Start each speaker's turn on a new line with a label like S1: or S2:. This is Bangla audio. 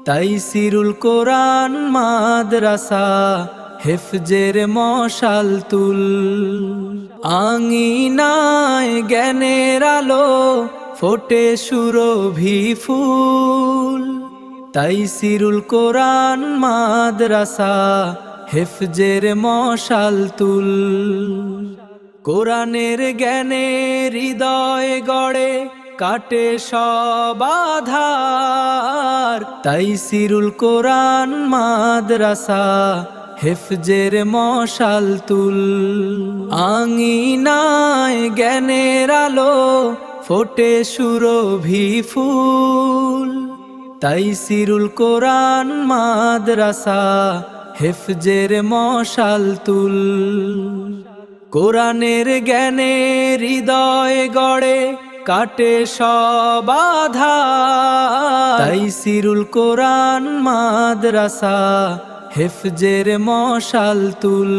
S1: তাইসিরুল কোরআন মাদ্রাসা হেফজের মশাল তুল। আঙিনায় জ্ঞানের আলো ফোটে সুরভি ফুল। তাইসিরুল কোরআন মাদ্রাসা হেফজের মশাল তুল। কোরআনের জ্ঞানে হৃদয় গড়ে কাটে সব আধার। তাইসিরুল কোরআন মাদ্রাসা হেফজের মশাল তুল। আঙিনায় জ্ঞানের আলো ফোটে সুরভি ফুল। তাইসিরুল কোরআন মাদ্রাসা হেফজের মশাল তুল। কোরআনের জ্ঞানে হৃদয় গড়ে কাটে সব আধার। তাইসিরুল কোরআন মাদ্রাসা হেফজের মশাল তুল।